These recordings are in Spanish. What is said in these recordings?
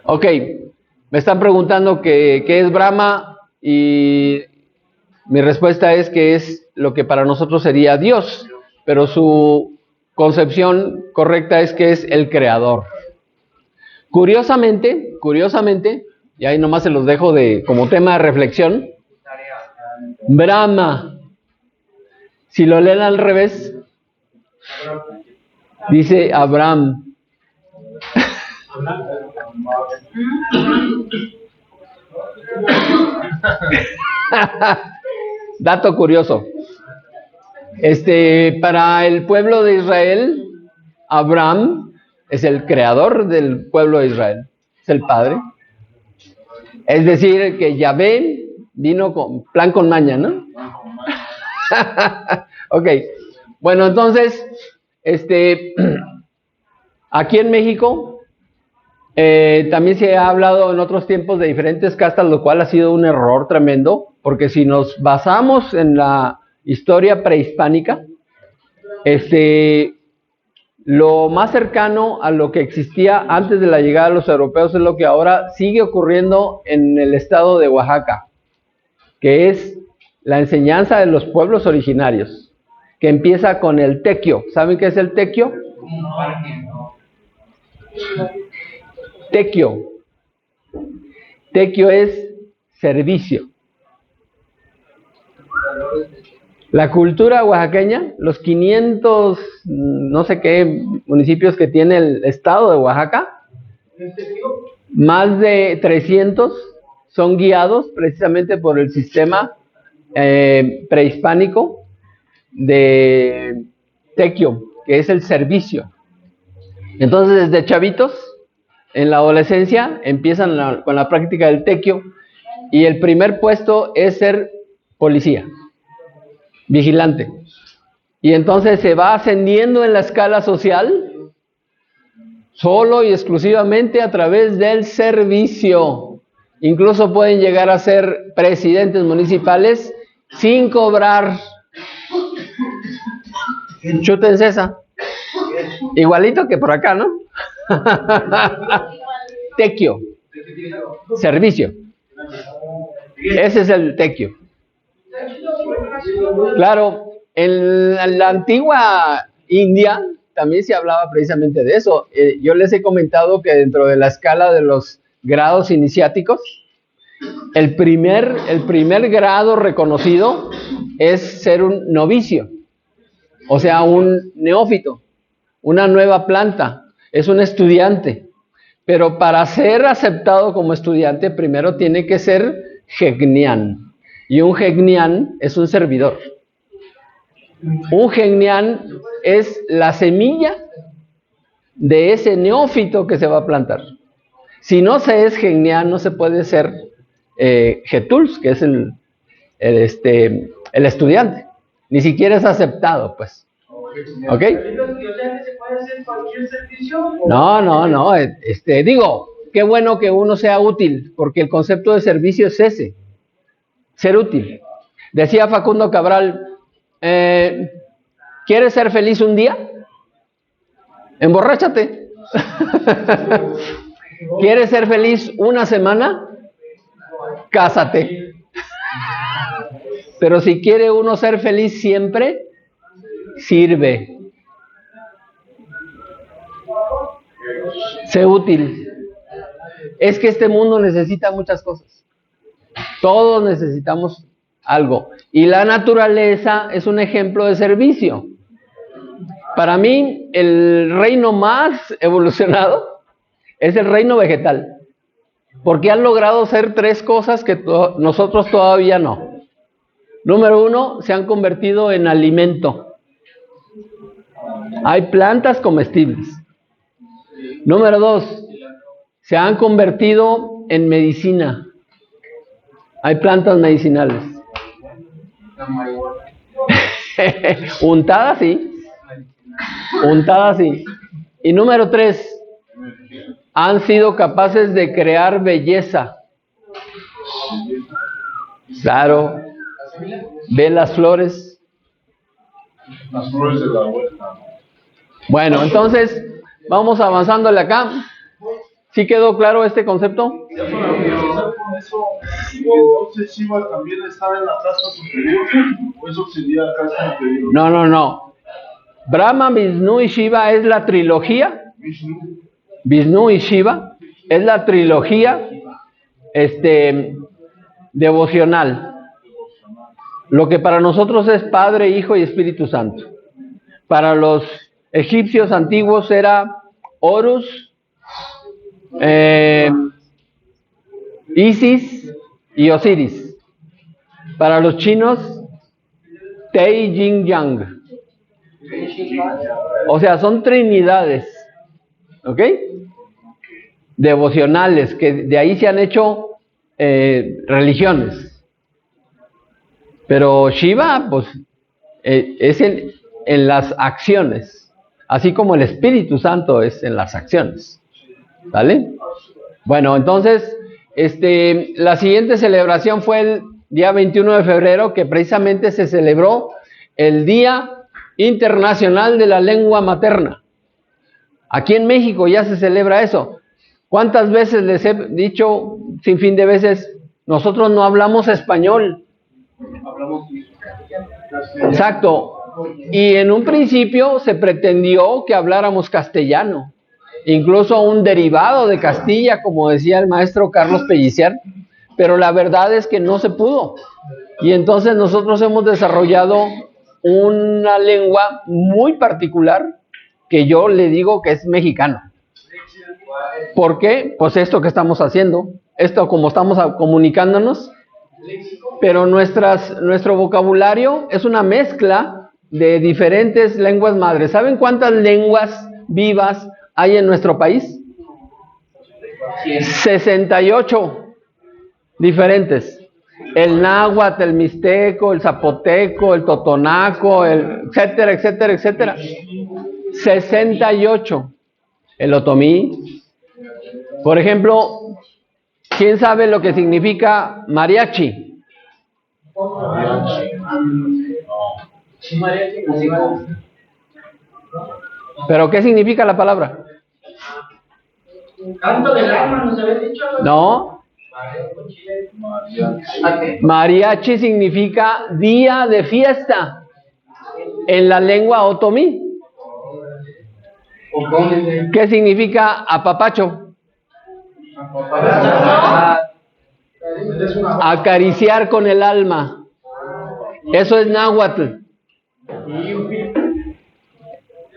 Ok, me están preguntando qué es Brahma y mi respuesta es que es lo que para nosotros sería Dios, pero su concepción correcta es que es el creador. Curiosamente, y ahí nomás se los dejo como tema de reflexión, Brahma, si lo leen al revés, dice Abraham. Dato curioso. Para el pueblo de Israel, Abraham es el creador del pueblo de Israel, es el padre. Es decir, que Yahvé vino con plan con maña, ¿no? Ok, bueno, entonces, aquí en México también se ha hablado en otros tiempos de diferentes castas, lo cual ha sido un error tremendo, porque si nos basamos en la historia prehispánica, lo más cercano a lo que existía antes de la llegada de los europeos es lo que ahora sigue ocurriendo en el estado de Oaxaca, que es la enseñanza de los pueblos originarios, que empieza con el tequio. ¿Saben qué es el tequio? Tequio. Tequio es servicio. La cultura oaxaqueña, los 500, no sé qué municipios que tiene el estado de Oaxaca, más de 300 son guiados precisamente por el sistema prehispánico de tequio, que es el servicio. Entonces, desde chavitos, en la adolescencia, empiezan con la práctica del tequio, y el primer puesto es ser policía, vigilante. Y entonces se va ascendiendo en la escala social solo y exclusivamente a través del servicio. Incluso pueden llegar a ser presidentes municipales sin cobrar. Chútense esa. Igualito que por acá, ¿no? Tequio. Servicio. Ese es el tequio. Claro, en la antigua India también se hablaba precisamente de eso. Yo les he comentado que dentro de la escala de los grados iniciáticos, el primer grado reconocido es ser un novicio, o sea, un neófito, una nueva planta, es un estudiante. Pero para ser aceptado como estudiante, primero tiene que ser Gegnián. Y un Gegnián es un servidor. Un Gegnián es la semilla de ese neófito que se va a plantar. Si no se es Gegnián, no se puede ser Getuls, que es el estudiante. Ni siquiera es aceptado, pues. ¿Ok? No. Digo, qué bueno que uno sea útil, porque el concepto de servicio es ese, ser útil. Decía Facundo Cabral, ¿quieres ser feliz un día? Emborráchate. ¿Quieres ser feliz una semana? Cásate. Pero si quiere uno ser feliz siempre, sirve. Sé útil. Es que este mundo necesita muchas cosas. Todos necesitamos algo. Y la naturaleza es un ejemplo de servicio. Para mí, el reino más evolucionado es el reino vegetal. Porque han logrado ser tres cosas que nosotros todavía no. Número uno, se han convertido en alimento. Hay plantas comestibles. Número dos, se han convertido en medicina. Hay plantas medicinales. Untadas, sí. Untadas, sí. Y número tres, han sido capaces de crear belleza. Claro. Ve las flores. Las flores de la huerta. Bueno, entonces, vamos avanzándole acá. ¿Sí quedó claro este concepto? Ya para finalizar con eso, entonces Shiva también estaba en la casa superior, o eso sería casa inferior. No. Brahma, Vishnu y Shiva es la trilogía. Vishnu. Vishnu y Shiva es la trilogía devocional. Lo que para nosotros es Padre, Hijo y Espíritu Santo. Para los egipcios antiguos era Horus, Isis y Osiris. Para los chinos, Tei, Yin, Yang. O sea, son trinidades, ¿ok? Devocionales, que de ahí se han hecho religiones. Pero Shiva, pues, es en las acciones, así como el Espíritu Santo es en las acciones. ¿Vale? Bueno, entonces, la siguiente celebración fue el día 21 de febrero, que precisamente se celebró el Día Internacional de la Lengua Materna. Aquí en México ya se celebra eso. ¿Cuántas veces les he dicho, sin fin de veces, nosotros no hablamos español? Exacto. Y en un principio se pretendió que habláramos castellano, incluso un derivado de Castilla, como decía el maestro Carlos Pellicer, pero la verdad es que no se pudo. Y entonces nosotros hemos desarrollado una lengua muy particular que yo le digo que es mexicana. ¿Por qué? Pues esto que estamos haciendo, esto como estamos comunicándonos, pero nuestro vocabulario es una mezcla de diferentes lenguas madres. ¿Saben cuántas lenguas vivas hay en nuestro país? 68 diferentes. El náhuatl, el mixteco, el zapoteco, el totonaco, etcétera, etcétera, etcétera. 68. El otomí. Por ejemplo, ¿quién sabe lo que significa mariachi? ¿Pero qué significa la palabra? Canto del alma, ¿nos habéis dicho? No. Mariachi significa día de fiesta en la lengua otomí. ¿Qué significa apapacho? Acariciar con el alma. Eso es náhuatl.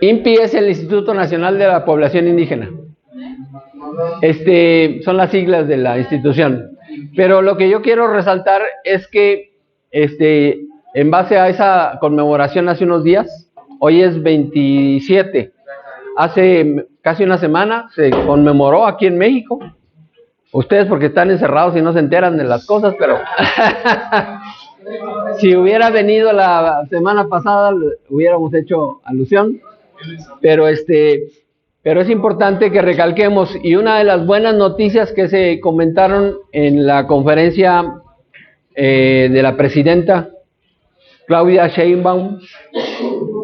INPI es el Instituto Nacional de la Población Indígena. Son las siglas de la institución. Pero lo que yo quiero resaltar es que en base a esa conmemoración hace unos días, hoy es 27, hace casi una semana se conmemoró aquí en México. Ustedes porque están encerrados y no se enteran de las cosas, pero si hubiera venido la semana pasada hubiéramos hecho alusión, pero es importante que recalquemos, y una de las buenas noticias que se comentaron en la conferencia de la presidenta Claudia Sheinbaum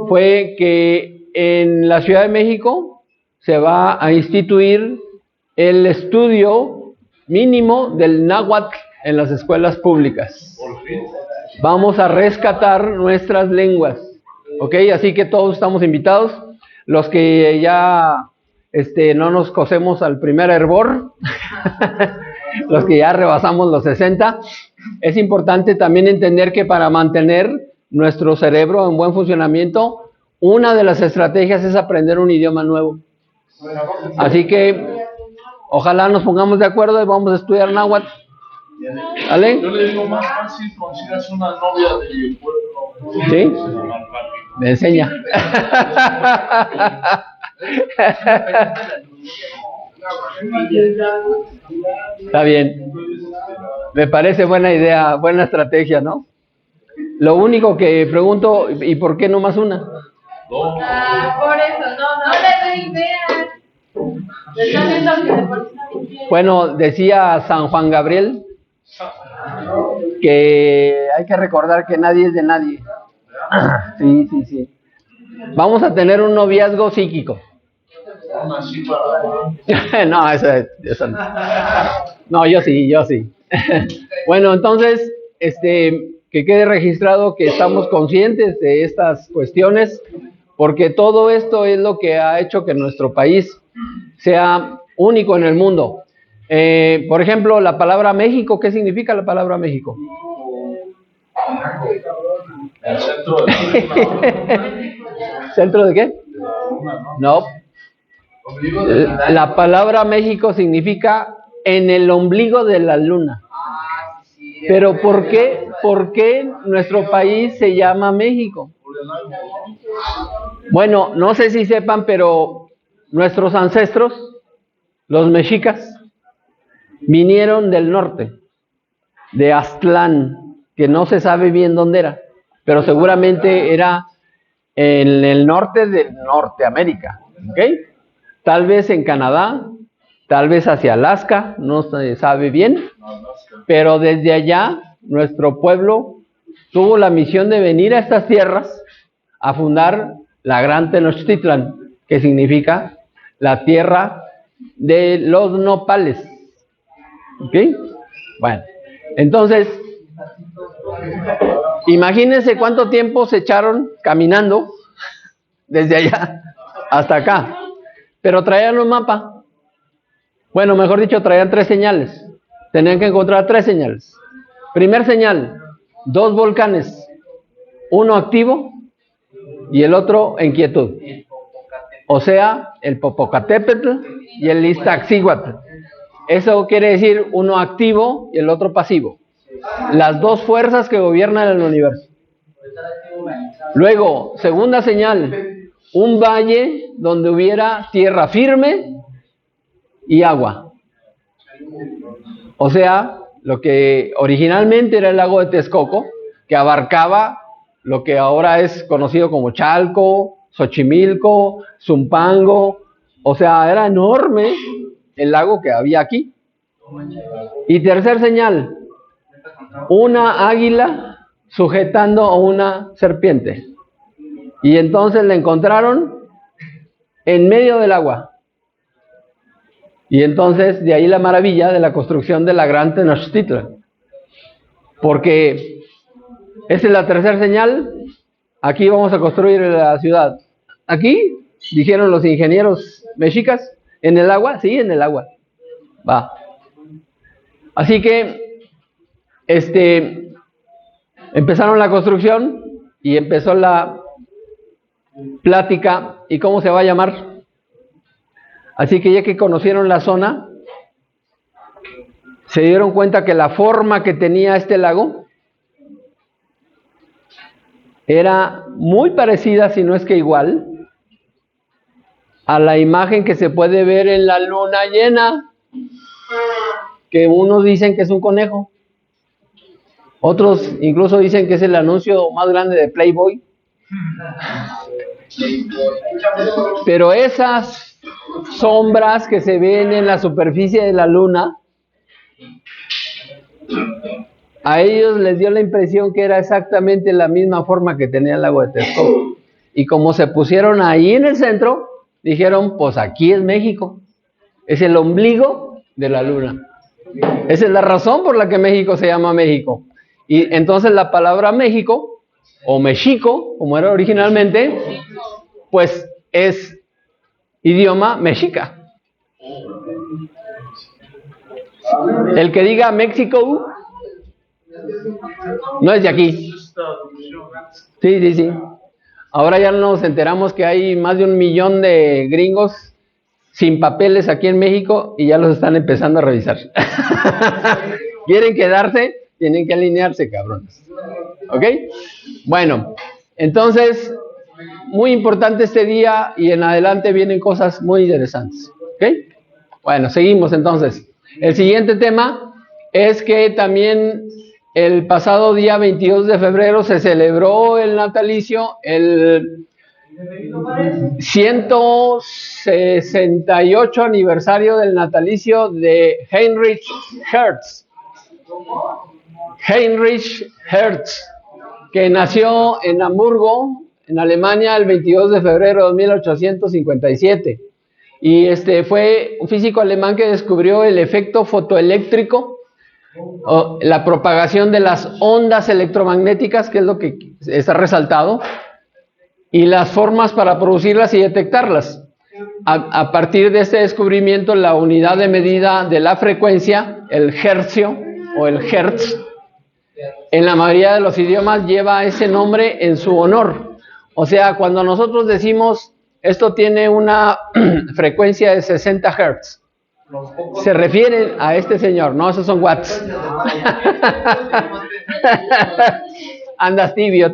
fue que en la Ciudad de México se va a instituir el estudio mínimo del náhuatl en las escuelas públicas. Vamos a rescatar nuestras lenguas, ¿ok? Así que todos estamos invitados. Los que ya no nos cosemos al primer hervor, los que ya rebasamos los 60, es importante también entender que para mantener nuestro cerebro en buen funcionamiento, una de las estrategias es aprender un idioma nuevo. Así que ojalá nos pongamos de acuerdo y vamos a estudiar náhuatl. ¿Vale? Yo le digo más fácil, consigas una novia de pueblo. ¿Sí? Me enseña. Está bien. Me parece buena idea, buena estrategia, ¿no? Lo único que pregunto, ¿y por qué no más una? Por eso, no le doy ideas. Bueno, decía San Juan Gabriel que hay que recordar que nadie es de nadie. Sí. Vamos a tener un noviazgo psíquico. Una así para... No, eso no. No, yo sí. Bueno, entonces, que quede registrado que estamos conscientes de estas cuestiones, porque todo esto es lo que ha hecho que nuestro país sea único en el mundo. Por ejemplo, la palabra México, ¿qué significa la palabra México? El centro de la luna. ¿Centro de qué? De la luna, ¿no? No. Ombligo de la... La palabra México significa en el ombligo de la luna. Pero ¿por qué nuestro país se llama México? Bueno, no sé si sepan, pero nuestros ancestros, los mexicas, vinieron del norte, de Aztlán, que no se sabe bien dónde era, pero seguramente era en el norte de Norteamérica, ¿ok? Tal vez en Canadá, tal vez hacia Alaska, no se sabe bien, pero desde allá nuestro pueblo tuvo la misión de venir a estas tierras a fundar la Gran Tenochtitlan, que significa la tierra de los nopales. ¿Ok? Bueno, entonces, imagínense cuánto tiempo se echaron caminando desde allá hasta acá, pero traían un mapa. Bueno, mejor dicho, traían 3 señales. Tenían que encontrar 3 señales. Primer señal, 2 volcanes, uno activo y el otro en quietud. O sea, el Popocatépetl y el Iztaccíhuatl. Eso quiere decir uno activo y el otro pasivo. Las 2 fuerzas que gobiernan el universo. Luego, segunda señal, un valle donde hubiera tierra firme y agua. O sea, lo que originalmente era el lago de Texcoco, que abarcaba lo que ahora es conocido como Chalco, Xochimilco, Zumpango. O sea, era enorme el lago que había aquí. Y tercer señal, una águila sujetando a una serpiente. Y entonces la encontraron en medio del agua. Y entonces de ahí la maravilla de la construcción de la Gran Tenochtitlan. Porque esa es la tercera señal. Aquí vamos a construir la ciudad. Aquí, dijeron los ingenieros mexicas, ¿en el agua? Sí, en el agua. Va. Así que, empezaron la construcción y empezó la plática. ¿Y cómo se va a llamar? Así que ya que conocieron la zona, se dieron cuenta que la forma que tenía este lago era muy parecida, si no es que igual, a la imagen que se puede ver en la luna llena, que unos dicen que es un conejo, otros incluso dicen que es el anuncio más grande de Playboy. Pero esas sombras que se ven en la superficie de la luna, a ellos les dio la impresión que era exactamente la misma forma que tenía el lago de Texcoco. Y como se pusieron ahí en el centro, dijeron, pues aquí es México. Es el ombligo de la luna. Esa es la razón por la que México se llama México. Y entonces la palabra México, o Mexico, como era originalmente, pues es idioma mexica. El que diga México no es de aquí. Sí. Ahora ya nos enteramos que hay más de 1 millón de gringos sin papeles aquí en México y ya los están empezando a revisar. ¿Quieren quedarse? Tienen que alinearse, cabrones. ¿Ok? Bueno, entonces, muy importante este día y en adelante vienen cosas muy interesantes. ¿Ok? Bueno, seguimos entonces. El siguiente tema es que también el pasado día 22 de febrero se celebró el natalicio, el 168 aniversario del natalicio de Heinrich Hertz. Heinrich Hertz, que nació en Hamburgo, en Alemania, el 22 de febrero de 1857. Y fue un físico alemán que descubrió el efecto fotoeléctrico, o la propagación de las ondas electromagnéticas, que es lo que está resaltado, y las formas para producirlas y detectarlas. A partir de este descubrimiento, la unidad de medida de la frecuencia, el hercio o el hertz, en la mayoría de los idiomas lleva ese nombre en su honor. O sea, cuando nosotros decimos esto tiene una frecuencia de 60 Hz, se refieren a este señor, no, esos son watts. Andas tibio.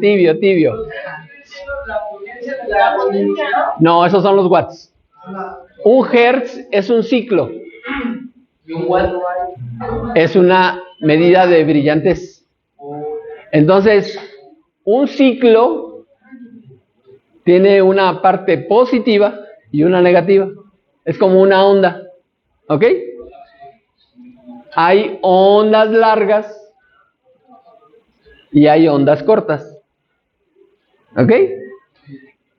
No, esos son los watts. Un hertz es un ciclo. Es una medida de brillantez. Entonces, un ciclo tiene una parte positiva y una negativa. Es como una onda. ¿Ok? Hay ondas largas y hay ondas cortas. ¿Ok?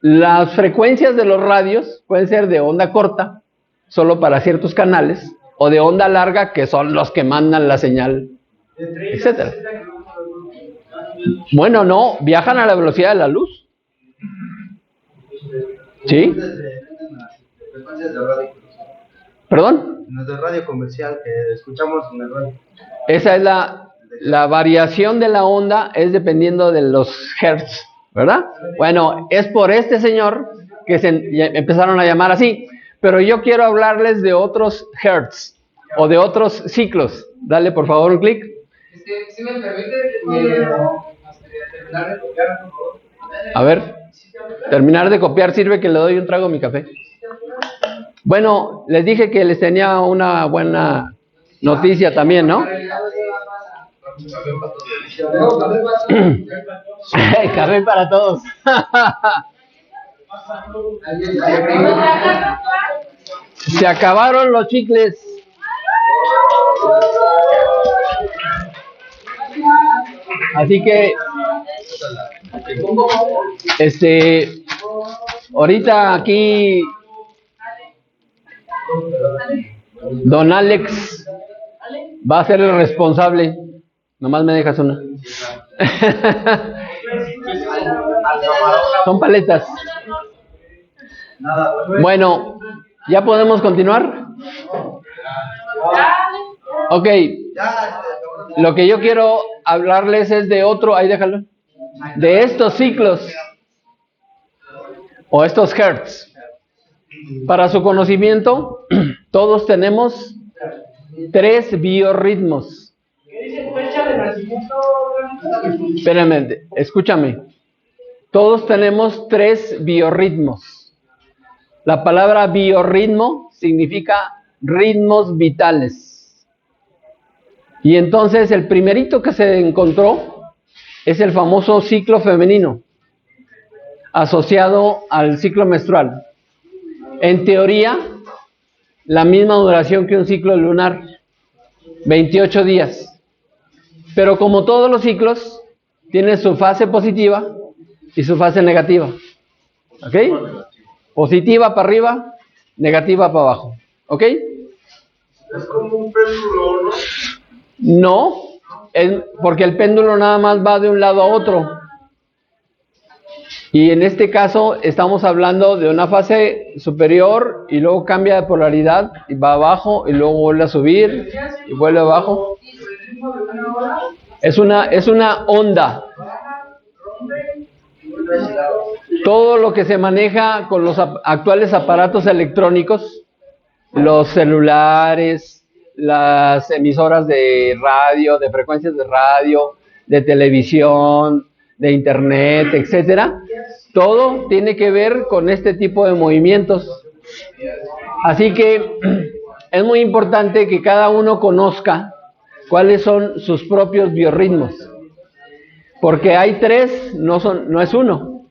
Las frecuencias de los radios pueden ser de onda corta, solo para ciertos canales, o de onda larga, que son los que mandan la señal, etcétera. Bueno, no, viajan a la velocidad de la luz. ¿Sí? ¿Perdón? No es de radio comercial que escuchamos en el radio. Esa es la variación de la onda, es dependiendo de los hertz, ¿verdad? Bueno, es por este señor que empezaron a llamar así. Pero yo quiero hablarles de otros hertz o de otros ciclos. Dale por favor un clic. Si me permite, terminar de copiar, por favor. A ver, terminar de copiar sirve que le doy un trago a mi café. Bueno, les dije que les tenía una buena noticia también, ¿no? Café para todos. Se acabaron los chicles. Así que ahorita aquí don Alex va a ser el responsable. Nomás me dejas una. Son paletas. Bueno, ¿ya podemos continuar? Ok. Lo que yo quiero hablarles es de otro, ahí déjalo, de estos ciclos o estos hertz. Para su conocimiento, todos tenemos 3 biorritmos. ¿Qué dice fecha de nacimiento? Espérame, escúchame. Todos tenemos 3 biorritmos. La palabra biorritmo significa ritmos vitales. Y entonces el primerito que se encontró es el famoso ciclo femenino, asociado al ciclo menstrual. En teoría, la misma duración que un ciclo lunar, 28 días. Pero como todos los ciclos, tiene su fase positiva y su fase negativa. ¿Ok? Positiva para arriba, negativa para abajo. ¿Ok? Es como un péndulo, ¿no? No, porque el péndulo nada más va de un lado a otro. Y en este caso estamos hablando de una fase superior y luego cambia de polaridad y va abajo y luego vuelve a subir y vuelve abajo. Es una onda. Todo lo que se maneja con los actuales aparatos electrónicos, los celulares, las emisoras de radio, de frecuencias de radio, de televisión, de internet, etcétera, todo tiene que ver con este tipo de movimientos. Así que es muy importante que cada uno conozca cuáles son sus propios biorritmos, porque hay 3, no es uno.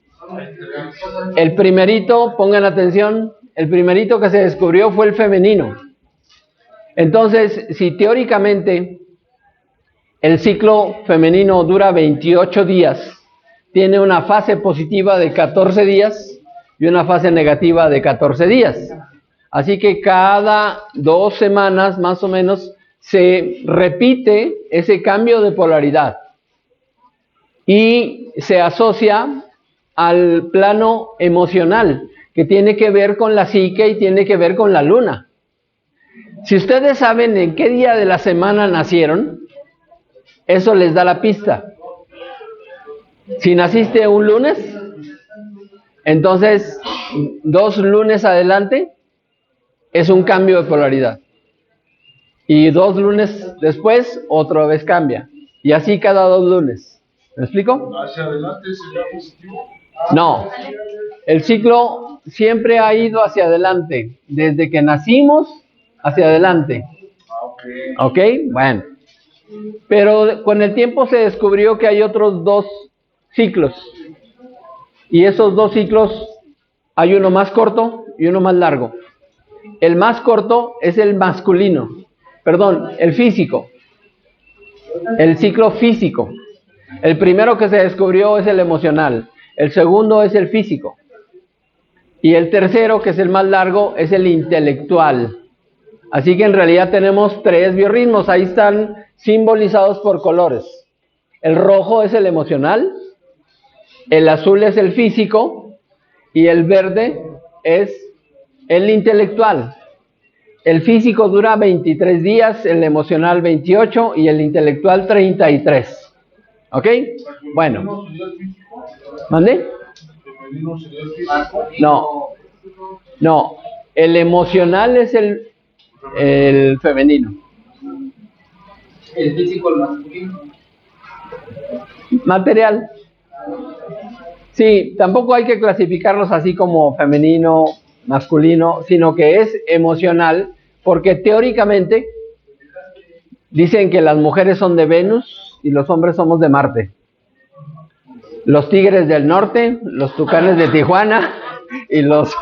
El primerito, pongan atención, el primerito que se descubrió fue el femenino. Entonces, si teóricamente el ciclo femenino dura 28 días, tiene una fase positiva de 14 días y una fase negativa de 14 días. Así que cada 2 semanas más o menos se repite ese cambio de polaridad y se asocia al plano emocional, que tiene que ver con la psique y tiene que ver con la luna. Si ustedes saben en qué día de la semana nacieron, eso les da la pista. Si naciste un lunes, entonces 2 lunes adelante es un cambio de polaridad. Y 2 lunes después, otra vez cambia. Y así cada 2 lunes. ¿Me explico? ¿Hacia adelante sería positivo? No. El ciclo siempre ha ido hacia adelante. Desde que nacimos, hacia adelante. ¿Ok? Bueno. Pero con el tiempo se descubrió que hay otros 2 ciclos. Y esos 2 ciclos, hay uno más corto y uno más largo. El más corto es el masculino. Perdón, el físico. El ciclo físico. El primero que se descubrió es el emocional. El segundo es el físico. Y el tercero, que es el más largo, es el intelectual. Así que en realidad tenemos 3 biorritmos. Ahí están simbolizados por colores. El rojo es el emocional, el azul es el físico y el verde es el intelectual. El físico dura 23 días, el emocional 28 y el intelectual 33. ¿Ok? Bueno. ¿Mande? No. El emocional es el femenino. El físico, el masculino. Material. Sí, tampoco hay que clasificarlos así como femenino, masculino, sino que es emocional, porque teóricamente dicen que las mujeres son de Venus y los hombres somos de Marte. Los tigres del norte, los tucanes de Tijuana y los...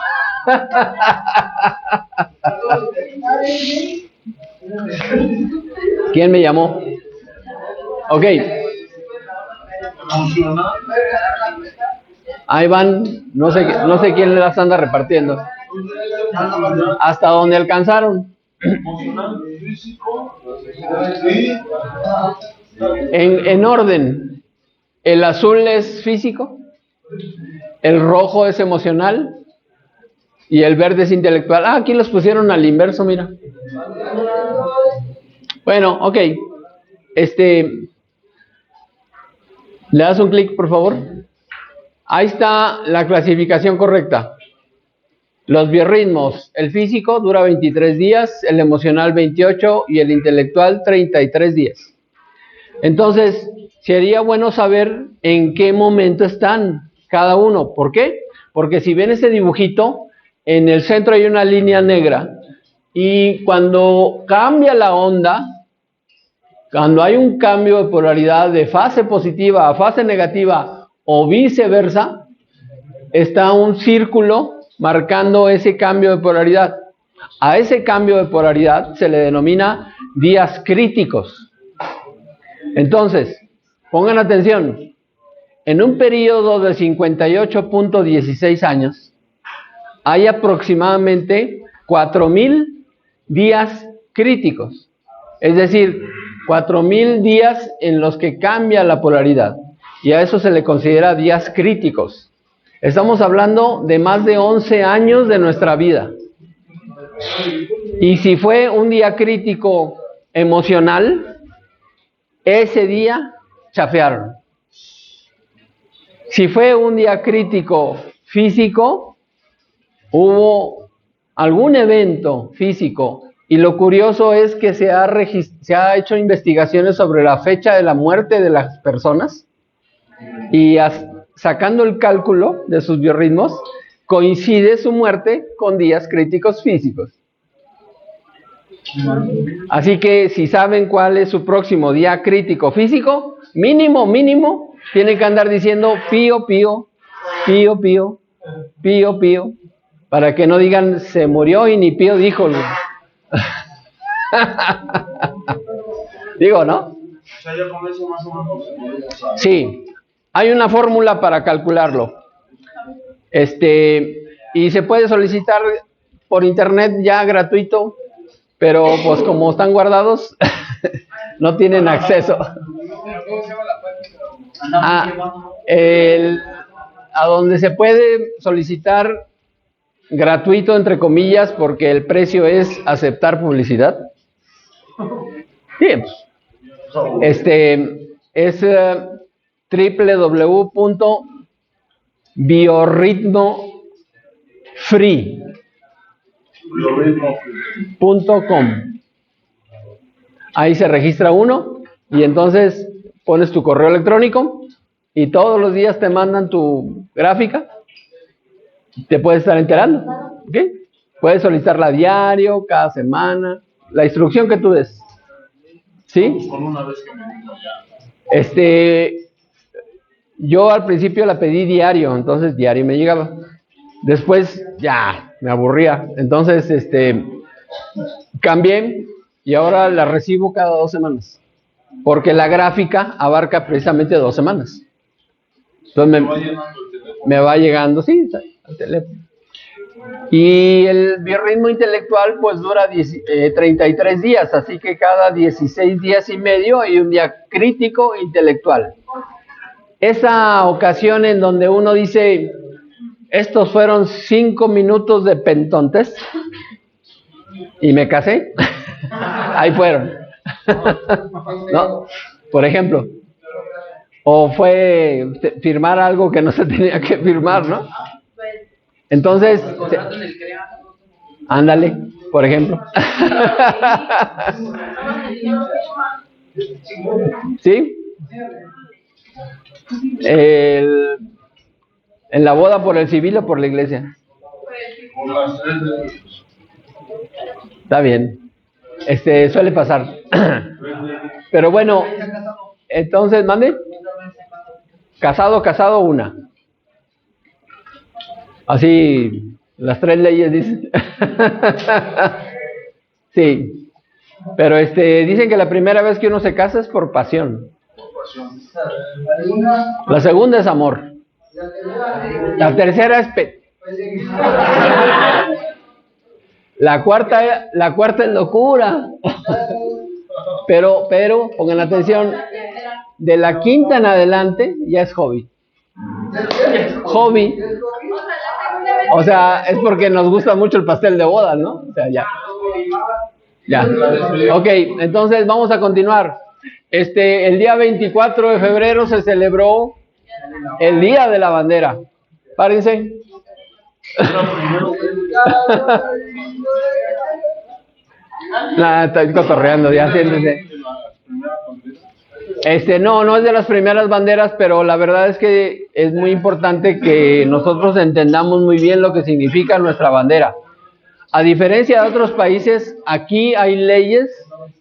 ¿Quién me llamó? Ok. Ahí van, no sé quién las anda repartiendo. Hasta donde alcanzaron. En orden. El azul es físico, el rojo es emocional y el verde es intelectual. Ah, aquí los pusieron al inverso, mira. Bueno, ok. ¿Le das un clic, por favor? Ahí está la clasificación correcta. Los biorritmos. El físico dura 23 días, el emocional 28 y el intelectual 33 días. Entonces, sería bueno saber en qué momento están cada uno. ¿Por qué? Porque si ven ese dibujito, en el centro hay una línea negra. Y cuando cambia la onda, cuando hay un cambio de polaridad de fase positiva a fase negativa o viceversa, está un círculo marcando ese cambio de polaridad. A ese cambio de polaridad se le denomina días críticos. Entonces, pongan atención, en un periodo de 58.16 años, hay aproximadamente 4,000 días críticos. Es decir, 4,000 días en los que cambia la polaridad. Y a eso se le considera días críticos. Estamos hablando de más de 11 años de nuestra vida. Y si fue un día crítico emocional, ese día chafearon. Si fue un día crítico físico, hubo algún evento físico. Y lo curioso es que se ha hecho investigaciones sobre la fecha de la muerte de las personas. Y sacando el cálculo de sus biorritmos, coincide su muerte con días críticos físicos. Así que si saben cuál es su próximo día crítico físico, mínimo, tienen que andar diciendo pío, pío, pío, pío, pío, pío, para que no digan se murió y ni pío dijo. Digo, ¿no? Sí, hay una fórmula para calcularlo. Y se puede solicitar por internet ya gratuito, pero pues como están guardados, no tienen acceso. Pero ¿cómo se llama la página? A donde se puede solicitar gratuito, entre comillas, porque el precio es aceptar publicidad. Bien, es www.biorritmofree.com. Ahí se registra uno y entonces pones tu correo electrónico y todos los días te mandan tu gráfica. Te puedes estar enterando, ¿ok? Puedes solicitarla a diario, cada semana, la instrucción que tú des. ¿Sí? Con una vez que me digan ya. Yo al principio la pedí diario, entonces diario me llegaba. Después ya me aburría, entonces cambié y ahora la recibo cada 2 semanas, porque la gráfica abarca precisamente 2 semanas. Entonces me va llegando, sí, al teléfono. Y el biorritmo intelectual pues dura 33 días, así que cada 16 días y medio hay un día crítico intelectual. Esa ocasión en donde uno dice, estos fueron 5 minutos de pentontes y me casé, ahí fueron. ¿No? Por ejemplo. O fue firmar algo que no se tenía que firmar, ¿no? Entonces, ándale, por ejemplo. ¿Sí? En la boda por el civil o por la iglesia. Por las 3 de... Está bien. Suele pasar. Pero bueno, entonces, mande. Casado, una. Así, las 3 leyes dicen. Sí. Pero dicen que la primera vez que uno se casa es por pasión. La segunda es amor. La tercera es la cuarta es locura. Pero pongan atención, de la quinta en adelante ya es hobby. Hobby. O sea, es porque nos gusta mucho el pastel de bodas, ¿no? O sea, ya. Ok, entonces vamos a continuar. El día 24 de febrero se celebró el Día de la Bandera. Párense. Nah, estoy cotorreando, ya siéntense. No es de las primeras banderas, pero la verdad es que es muy importante que nosotros entendamos muy bien lo que significa nuestra bandera. A diferencia de otros países, aquí hay leyes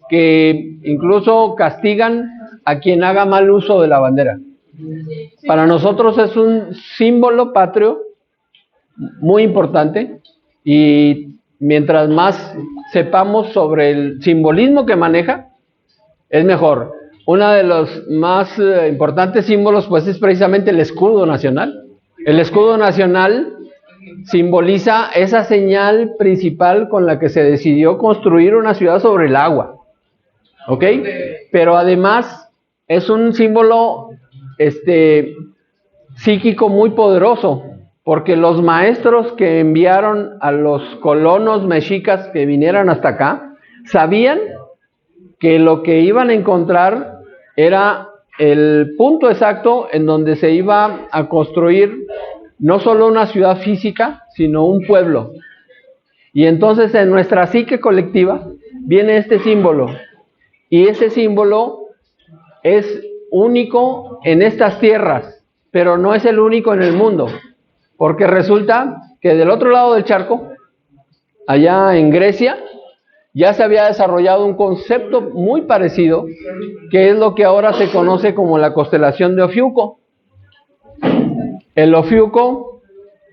que incluso castigan a quien haga mal uso de la bandera. Para nosotros es un símbolo patrio muy importante y mientras más sepamos sobre el simbolismo que maneja, es mejor. Uno de los más importantes símbolos pues es precisamente el escudo nacional. El escudo nacional simboliza esa señal principal con la que se decidió construir una ciudad sobre el agua. ¿Ok? Pero además es un símbolo psíquico muy poderoso, porque los maestros que enviaron a los colonos mexicas que vinieran hasta acá, sabían que lo que iban a encontrar era el punto exacto en donde se iba a construir no solo una ciudad física, sino un pueblo. Y entonces en nuestra psique colectiva viene este símbolo, y ese símbolo es único en estas tierras, pero no es el único en el mundo, porque resulta que del otro lado del charco, allá en Grecia, ya se había desarrollado un concepto muy parecido, que es lo que ahora se conoce como la constelación de Ofiuco. El Ofiuco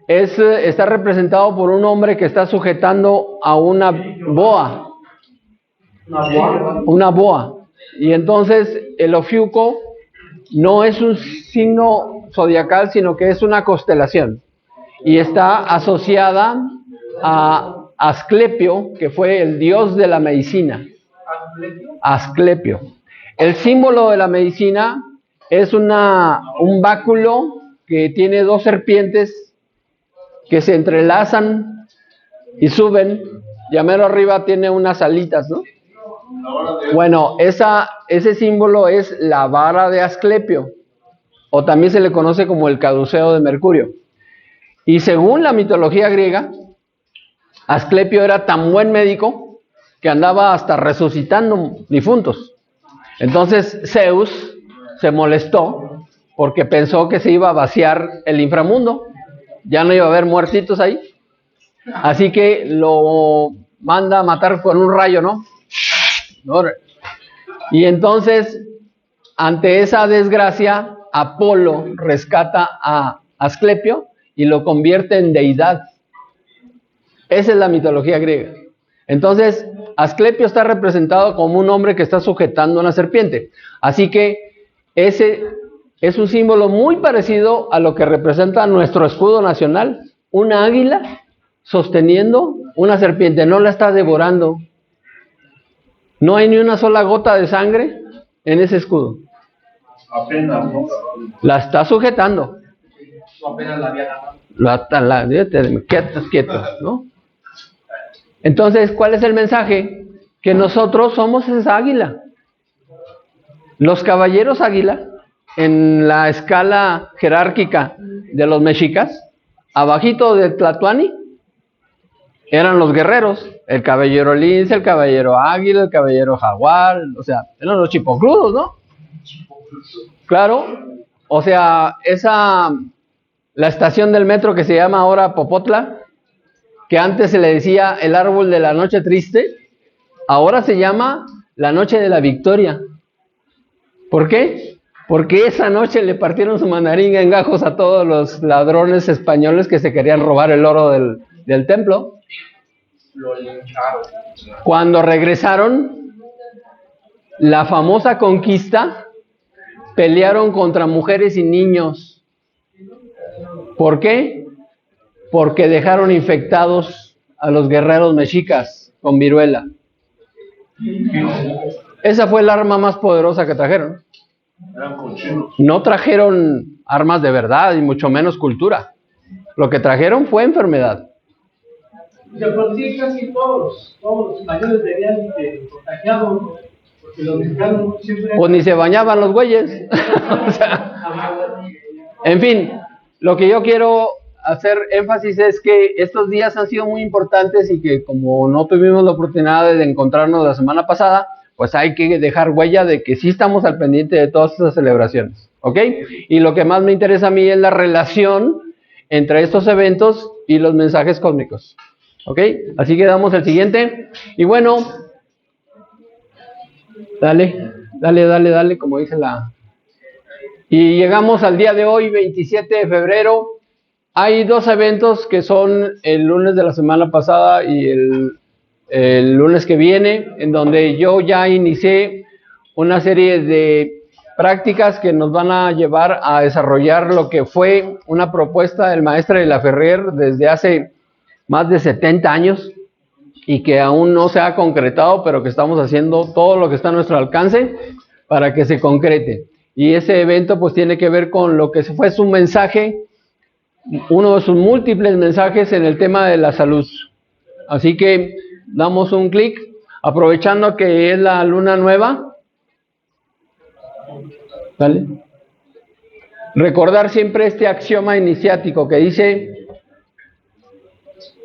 está representado por un hombre que está sujetando a una boa. Una boa. Y entonces el Ofiuco no es un signo zodiacal, sino que es una constelación. Y está asociada a Asclepio, que fue el dios de la medicina. ¿Asclepio? Asclepio. El símbolo de la medicina es un báculo que tiene dos serpientes que se entrelazan y suben. Y a mero arriba tiene unas alitas, ¿no? Bueno, ese símbolo es la vara de Asclepio, o también se le conoce como el caduceo de Mercurio. Y según la mitología griega, Asclepio era tan buen médico que andaba hasta resucitando difuntos. Entonces Zeus se molestó porque pensó que se iba a vaciar el inframundo, ya no iba a haber muertitos ahí, así que lo manda a matar con un rayo, ¿no? Y entonces, ante esa desgracia, Apolo rescata a Asclepio y lo convierte en deidad. Esa es la mitología griega. Entonces, Asclepio está representado como un hombre que está sujetando una serpiente. Así que ese es un símbolo muy parecido a lo que representa nuestro escudo nacional. Una águila sosteniendo una serpiente, no la está devorando. No hay ni una sola gota de sangre en ese escudo. Apenas, ¿no? La está sujetando. O apenas la había ganado. Quietos, ¿no? Entonces, ¿cuál es el mensaje? Que nosotros somos esa águila. Los caballeros águila, en la escala jerárquica de los mexicas, abajito de Tlatuani, eran los guerreros, el caballero lince, el caballero águila, el caballero jaguar, o sea, eran los chipocludos, ¿no? Claro, o sea, la estación del metro que se llama ahora Popotla, que antes se le decía el árbol de la noche triste, ahora se llama la noche de la victoria. ¿Por qué? Porque esa noche le partieron su mandarín en gajos a todos los ladrones españoles que se querían robar el oro del templo. Lo lincharon. Cuando regresaron, la famosa conquista, pelearon contra mujeres y niños. ¿Por qué? Porque dejaron infectados a los guerreros mexicas con viruela. Esa fue el arma más poderosa que trajeron. Eran cochinos. No trajeron armas de verdad y mucho menos cultura. Lo que trajeron fue enfermedad. De por sí casi todos los españoles venían contagiados, porque los mexicanos siempre... Pues ni se bañaban los güeyes. O sea, en fin, lo que yo quiero hacer énfasis es que estos días han sido muy importantes y que como no tuvimos la oportunidad de encontrarnos la semana pasada, pues hay que dejar huella de que sí estamos al pendiente de todas estas celebraciones, ¿ok? Y lo que más me interesa a mí es la relación entre estos eventos y los mensajes cósmicos, ¿ok? Así que damos el siguiente. Y bueno, dale, como dice la... Y llegamos al día de hoy, 27 de febrero. Hay dos eventos que son el lunes de la semana pasada y el lunes que viene, en donde yo ya inicié una serie de prácticas que nos van a llevar a desarrollar lo que fue una propuesta del maestro de la Ferrer desde hace más de 70 años y que aún no se ha concretado, pero que estamos haciendo todo lo que está a nuestro alcance para que se concrete. Y ese evento pues tiene que ver con lo que fue su mensaje, uno de sus múltiples mensajes en el tema de la salud. Así que damos un clic, aprovechando que es la luna nueva. ¿Vale? Recordar siempre este axioma iniciático que dice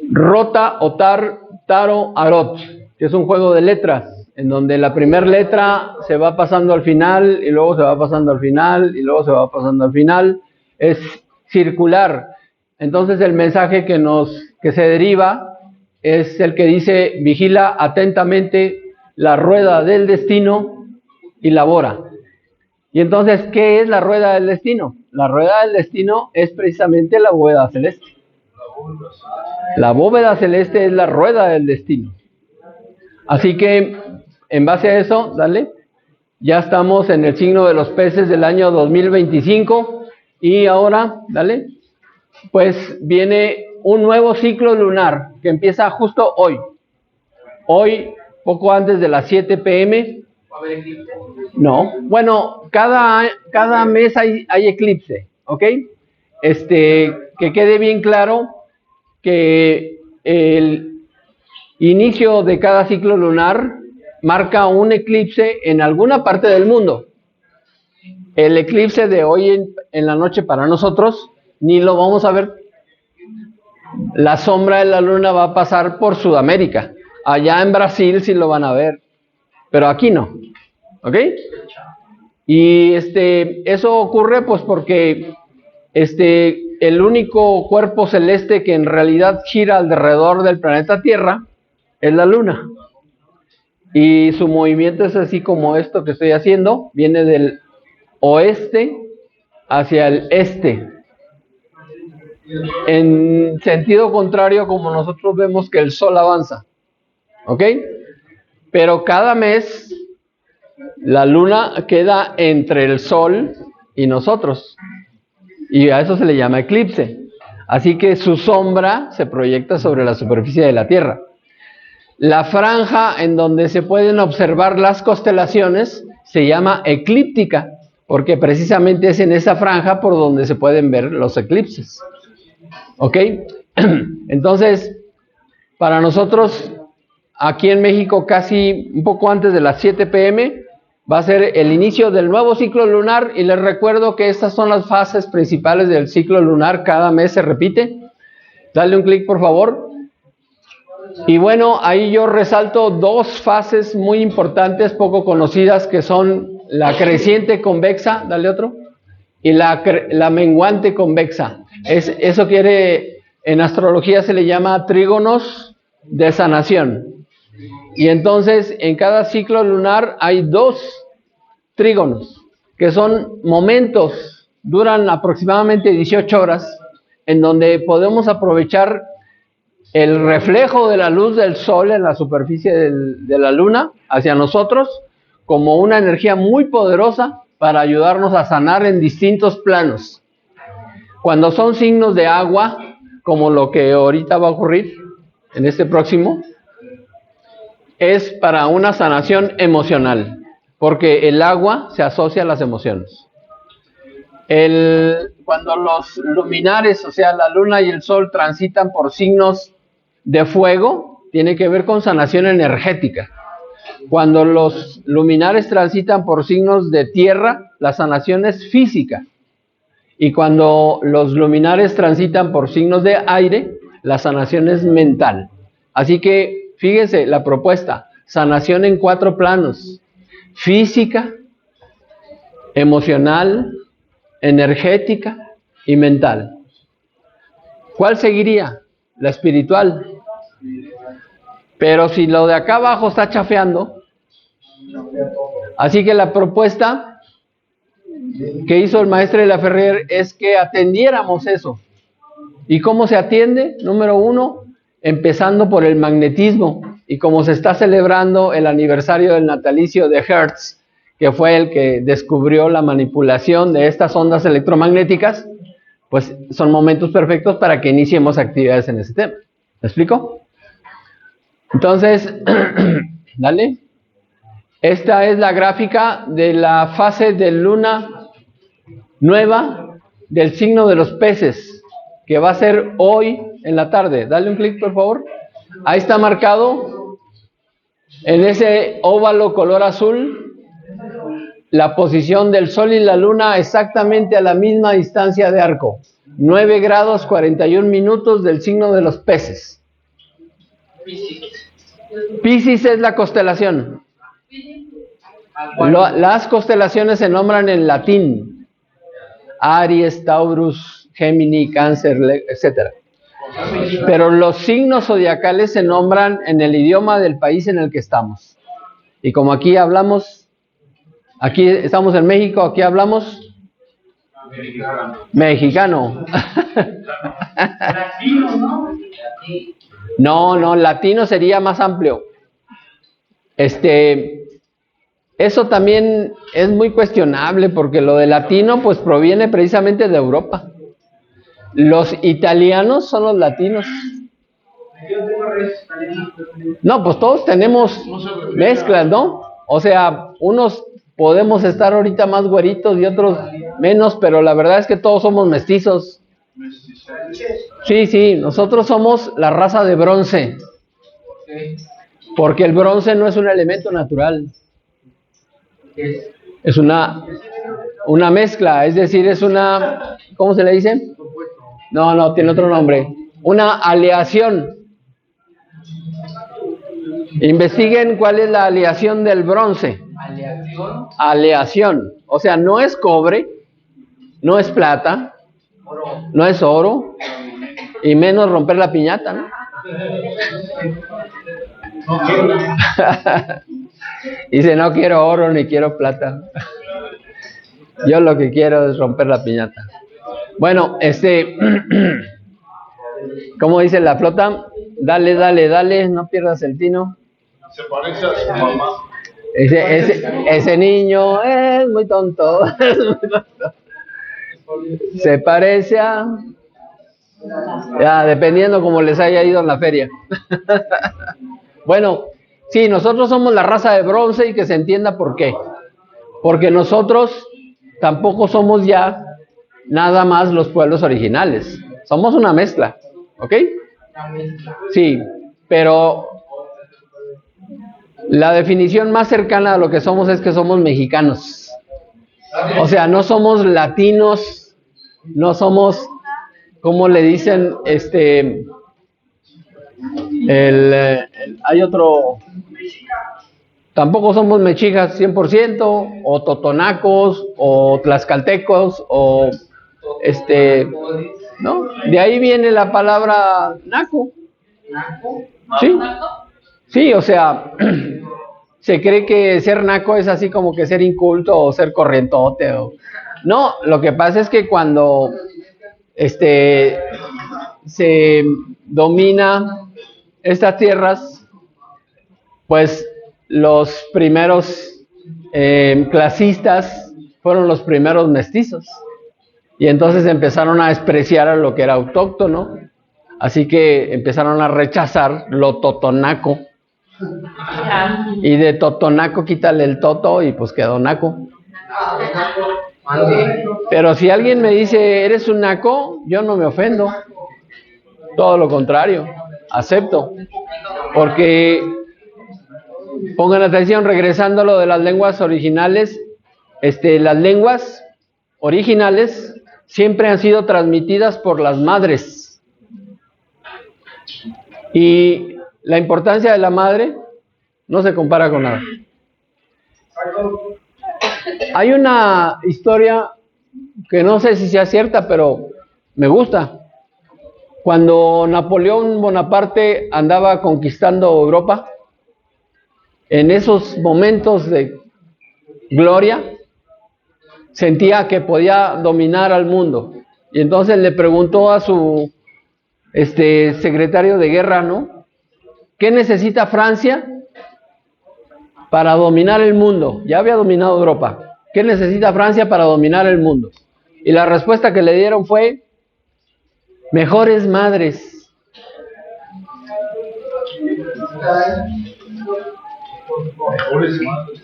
Rota, Otar, Taro, Arot, que es un juego de letras, en donde la primera letra se va pasando al final, y luego se va pasando al final, y luego se va pasando al final. Es circular. Entonces el mensaje que se deriva es el que dice: vigila atentamente la rueda del destino y labora. Y entonces, ¿qué es la rueda del destino? La rueda del destino es precisamente la bóveda celeste. La bóveda celeste es la rueda del destino. Así que, en base a eso, ya estamos en el signo de los peces del año 2025. Y ahora, pues viene un nuevo ciclo lunar que empieza justo hoy. Hoy, poco antes de las 7 p.m. ¿Va a haber eclipse? No, bueno, cada mes hay eclipse, ¿ok? Que quede bien claro que el inicio de cada ciclo lunar marca un eclipse en alguna parte del mundo. El eclipse de hoy en la noche para nosotros ni lo vamos a ver. La sombra de la luna va a pasar por Sudamérica. Allá en Brasil sí lo van a ver, pero aquí no. ¿Ok? Y eso ocurre pues porque el único cuerpo celeste que en realidad gira alrededor del planeta Tierra es la luna. Y su movimiento es así como esto que estoy haciendo, viene del oeste hacia el este. En sentido contrario como nosotros vemos que el sol avanza. ¿Ok? Pero cada mes la luna queda entre el sol y nosotros. Y a eso se le llama eclipse. Así que su sombra se proyecta sobre la superficie de la Tierra. La franja en donde se pueden observar las constelaciones se llama eclíptica, porque precisamente es en esa franja por donde se pueden ver los eclipses. ¿Ok? Entonces, para nosotros, aquí en México, casi un poco antes de las 7 p.m., va a ser el inicio del nuevo ciclo lunar, y les recuerdo que estas son las fases principales del ciclo lunar, cada mes se repite. Dale un clic, por favor. Y bueno, ahí yo resalto dos fases muy importantes, poco conocidas, que son la creciente convexa, dale otro, y la menguante convexa. Eso en astrología se le llama trígonos de sanación. Y entonces, en cada ciclo lunar hay dos trígonos, que son momentos, duran aproximadamente 18 horas, en donde podemos aprovechar el reflejo de la luz del sol en la superficie de la luna hacia nosotros como una energía muy poderosa para ayudarnos a sanar en distintos planos. Cuando son signos de agua, como lo que ahorita va a ocurrir en este próximo, es para una sanación emocional, porque el agua se asocia a las emociones. Cuando los luminares, o sea, la luna y el sol, transitan por signos de fuego, tiene que ver con sanación energética. Cuando los luminares transitan por signos de tierra, la sanación es física. Y cuando los luminares transitan por signos de aire, la sanación es mental. Así que, fíjense, la propuesta, sanación en 4 planos: física, emocional, energética y mental. ¿Cuál seguiría? La espiritual. Pero si lo de acá abajo está chafeando, así que la propuesta que hizo el maestro de la Ferrer es que atendiéramos eso. ¿Y cómo se atiende? Número 1, empezando por el magnetismo. Y como se está celebrando el aniversario del natalicio de Hertz, que fue el que descubrió la manipulación de estas ondas electromagnéticas, pues son momentos perfectos para que iniciemos actividades en ese tema. ¿Me explico? Entonces, dale. Esta es la gráfica de la fase de luna nueva del signo de los peces, que va a ser hoy en la tarde. Dale un clic, por favor. Ahí está marcado en ese óvalo color azul la posición del sol y la luna exactamente a la misma distancia de arco. 9 grados 41 minutos del signo de los peces. Piscis es la constelación. Las constelaciones se nombran en latín: Aries, Taurus, Gémini, Cáncer, etc. Pero los signos zodiacales se nombran en el idioma del país en el que estamos. Y como aquí estamos en México, aquí hablamos mexicano. Latino, ¿no? No, latino sería más amplio. Eso también es muy cuestionable, porque lo de latino pues proviene precisamente de Europa. Los italianos son los latinos. Yo tengo redes italianas. No, pues todos tenemos mezclas, ¿no? O sea, unos podemos estar ahorita más güeritos y otros menos, pero la verdad es que todos somos mestizos. Sí, sí, nosotros somos la raza de bronce, porque el bronce no es un elemento natural, es una mezcla, es decir, es una, ¿cómo se le dice? No, no, tiene otro nombre, una aleación. Investiguen cuál es la aleación del bronce. ¿Aleación? Aleación, o sea, no es cobre, no es plata, no es oro, y menos romper la piñata, ¿no? Dice, no quiero oro ni quiero plata. Yo lo que quiero es romper la piñata. Bueno, ¿cómo dice la flota? Dale, dale, dale, no pierdas el tino. Se parece a su mamá. Ese niño es muy tonto. Se parece a... Ya, dependiendo cómo les haya ido en la feria. Bueno, sí, nosotros somos la raza de bronce y que se entienda por qué. Porque nosotros tampoco somos ya nada más los pueblos originales. Somos una mezcla, ¿ok? Sí, pero la definición más cercana a lo que somos es que somos mexicanos. O sea, no somos latinos, no somos, ¿cómo le dicen? Hay otro, tampoco somos mexicas 100%, o totonacos, o tlaxcaltecos, o ¿no? De ahí viene la palabra naco. ¿Sí? Sí, o sea, se cree que ser naco es así como que ser inculto o ser corrientote. No, lo que pasa es que cuando se domina estas tierras, pues los primeros clasistas fueron los primeros mestizos. Y entonces empezaron a despreciar a lo que era autóctono. Así que empezaron a rechazar lo totonaco. Y de totonaco quítale el toto y pues quedó naco. Pero si alguien me dice, ¿eres un naco? Yo no me ofendo. Todo lo contrario, acepto. Porque, pongan atención, regresando a lo de las lenguas originales, las lenguas originales siempre han sido transmitidas por las madres. Y la importancia de la madre no se compara con nada. Hay una historia que no sé si sea cierta, pero me gusta. Cuando Napoleón Bonaparte andaba conquistando Europa, en esos momentos de gloria, sentía que podía dominar al mundo. Y entonces le preguntó a su secretario de guerra, ¿no? ¿Qué necesita Francia para dominar el mundo? Ya había dominado Europa. ¿Qué necesita Francia para dominar el mundo? Y la respuesta que le dieron fue, mejores madres.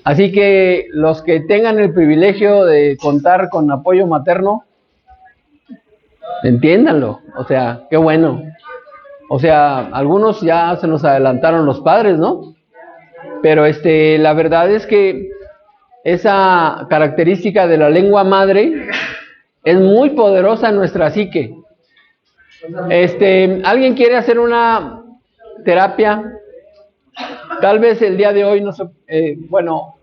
Así que los que tengan el privilegio de contar con apoyo materno, entiéndanlo, o sea, qué bueno. O sea, algunos ya se nos adelantaron los padres, ¿no? Pero la verdad es que esa característica de la lengua madre es muy poderosa en nuestra psique. ¿Alguien quiere hacer una terapia? Tal vez el día de hoy no se, bueno,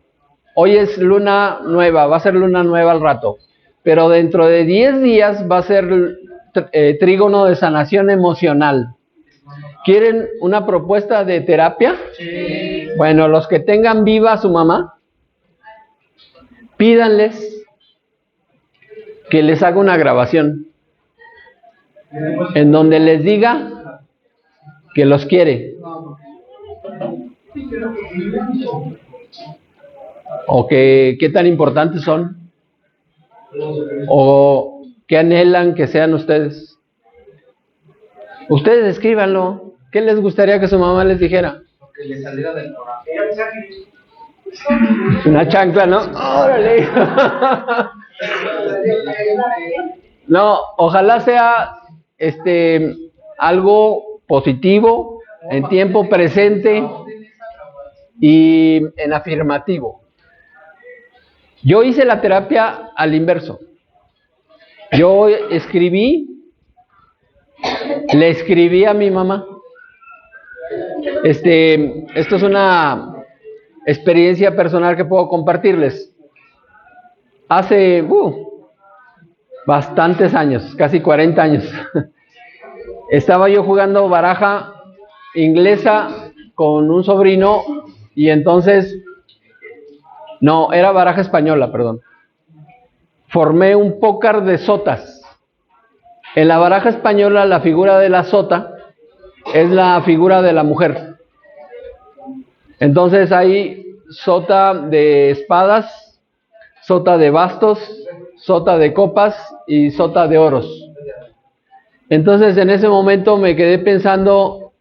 hoy es luna nueva, va a ser luna nueva al rato, pero dentro de 10 días va a ser trígono de sanación emocional. ¿Quieren una propuesta de terapia? Sí. Bueno, los que tengan viva a su mamá, pídanles que les haga una grabación en donde les diga que los quiere. O que qué tan importantes son. O qué anhelan que sean ustedes. Ustedes escríbanlo. ¿Qué les gustaría que su mamá les dijera? Que le saliera del corazón. Una chancla, ¿no? ¡Órale! No, ojalá sea algo positivo, en tiempo presente y en afirmativo. Yo hice la terapia al inverso. Yo le escribí a mi mamá. Esto es una experiencia personal que puedo compartirles. Hace bastantes años, casi 40 años, estaba yo jugando baraja inglesa con un sobrino y entonces, no, era baraja española, perdón. Formé un póker de sotas. En la baraja española la figura de la sota es la figura de la mujer. Entonces hay sota de espadas, sota de bastos, sota de copas y sota de oros. Entonces en ese momento me quedé pensando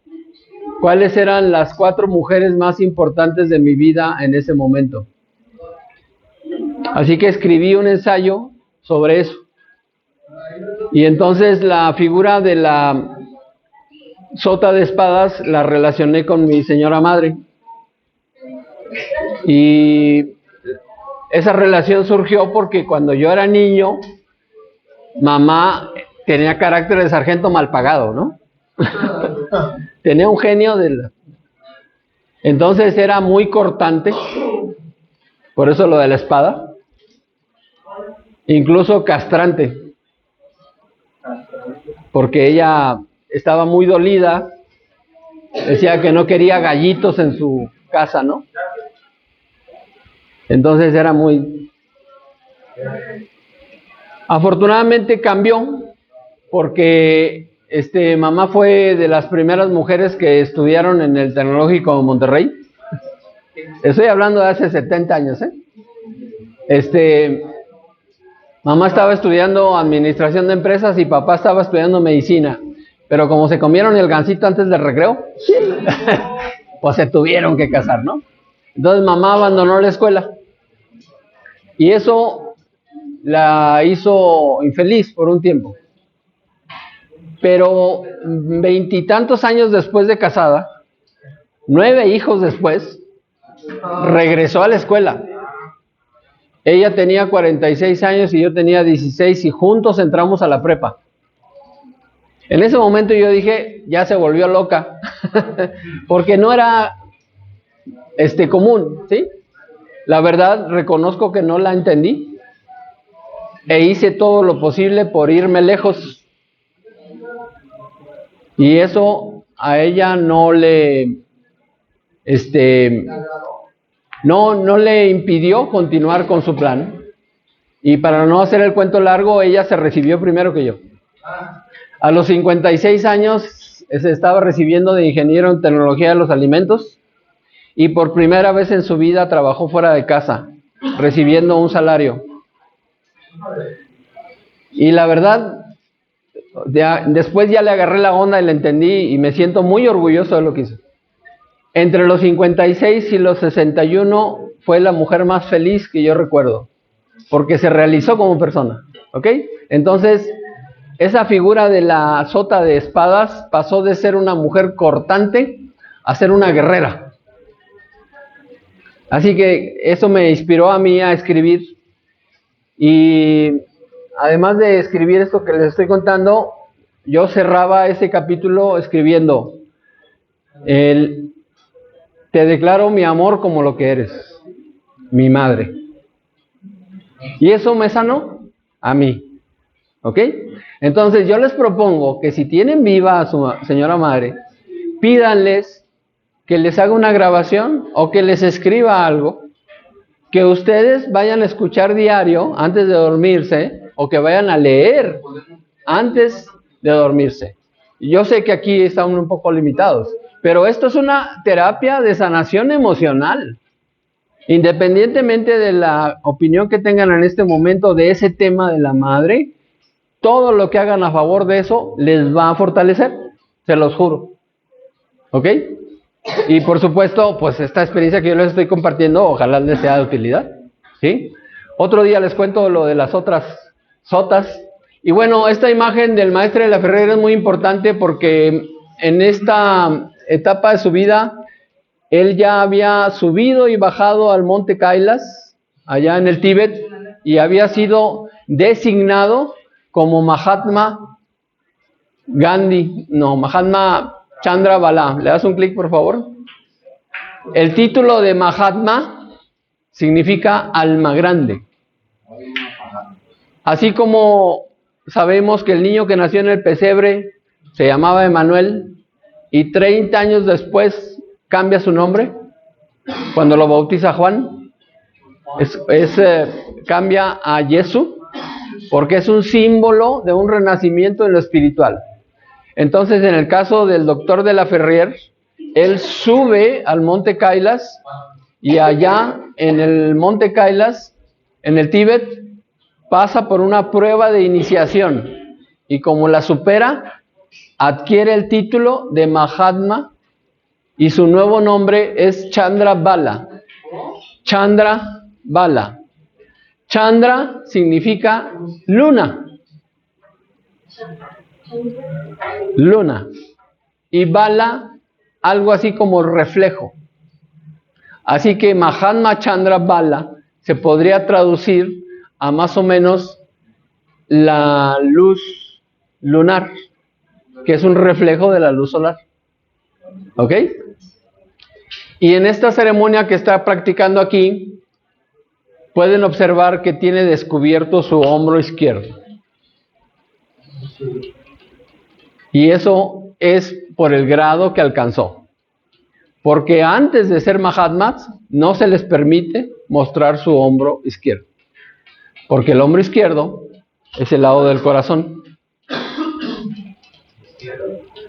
cuáles eran las 4 mujeres más importantes de mi vida en ese momento. Así que escribí un ensayo sobre eso. Y entonces la figura de la sota de espadas la relacioné con mi señora madre. Y esa relación surgió porque cuando yo era niño, mamá tenía carácter de sargento mal pagado, ¿no? Tenía un genio Entonces era muy cortante, por eso lo de la espada, incluso castrante, porque ella estaba muy dolida, decía que no quería gallitos en su casa, ¿no? Entonces era muy... Afortunadamente cambió, porque mamá fue de las primeras mujeres que estudiaron en el Tecnológico de Monterrey. Estoy hablando de hace 70 años, mamá estaba estudiando administración de empresas y papá estaba estudiando medicina. Pero como se comieron el gansito antes del recreo, pues se tuvieron que casar, ¿no? Entonces mamá abandonó la escuela. Y eso la hizo infeliz por un tiempo. Pero 20 y tantos años después de casada, 9 hijos después, regresó a la escuela. Ella tenía 46 años y yo tenía 16 y juntos entramos a la prepa. En ese momento yo dije, ya se volvió loca, porque no era común, ¿sí? La verdad, reconozco que no la entendí e hice todo lo posible por irme lejos. Y eso a ella no le impidió continuar con su plan. Y para no hacer el cuento largo, ella se recibió primero que yo. A los 56 años se estaba recibiendo de ingeniero en tecnología de los alimentos y por primera vez en su vida trabajó fuera de casa, recibiendo un salario. Y la verdad, después ya le agarré la onda y la entendí y me siento muy orgulloso de lo que hizo. Entre los 56 y los 61 fue la mujer más feliz que yo recuerdo, porque se realizó como persona, ¿ok? Entonces, esa figura de la sota de espadas pasó de ser una mujer cortante a ser una guerrera. Así que eso me inspiró a mí a escribir. Y además de escribir esto que les estoy contando, yo cerraba ese capítulo escribiendo: te declaro mi amor como lo que eres, mi madre. Y eso me sanó a mí, ¿ok? Entonces yo les propongo que si tienen viva a su señora madre, pídanles que les haga una grabación o que les escriba algo, que ustedes vayan a escuchar diario antes de dormirse o que vayan a leer antes de dormirse. Yo sé que aquí están un poco limitados, pero esto es una terapia de sanación emocional. Independientemente de la opinión que tengan en este momento de ese tema de la madre, todo lo que hagan a favor de eso les va a fortalecer. se los juro. ¿Ok? Y por supuesto, pues esta experiencia que yo les estoy compartiendo, ojalá les sea de utilidad. ¿Sí? Otro día les cuento lo de las otras sotas. Y bueno, esta imagen del maestre de la Ferrer es muy importante porque en esta etapa de su vida, él ya había subido y bajado al monte Kailas, allá en el Tíbet, y había sido designado como Mahatma Chandra Bala. ¿Le das un clic, por favor? El título de Mahatma significa alma grande. Así como sabemos que el niño que nació en el pesebre se llamaba Emanuel y 30 años después cambia su nombre cuando lo bautiza Juan, cambia a Jesús porque es un símbolo de un renacimiento en lo espiritual. Entonces, en el caso del doctor de la Ferrer, él sube al monte Kailas y allá en el monte Kailas, en el Tíbet, pasa por una prueba de iniciación y como la supera, adquiere el título de Mahatma y su nuevo nombre es Chandra Bala. Chandra Bala. Chandra significa luna. Luna. Y Bala, algo así como reflejo. Así que Mahatma Chandra Bala se podría traducir a más o menos la luz lunar, que es un reflejo de la luz solar. ¿Ok? Y en esta ceremonia que está practicando aquí, pueden observar que tiene descubierto su hombro izquierdo. Y eso es por el grado que alcanzó. Porque antes de ser Mahatmas, no se les permite mostrar su hombro izquierdo. Porque el hombro izquierdo es el lado del corazón.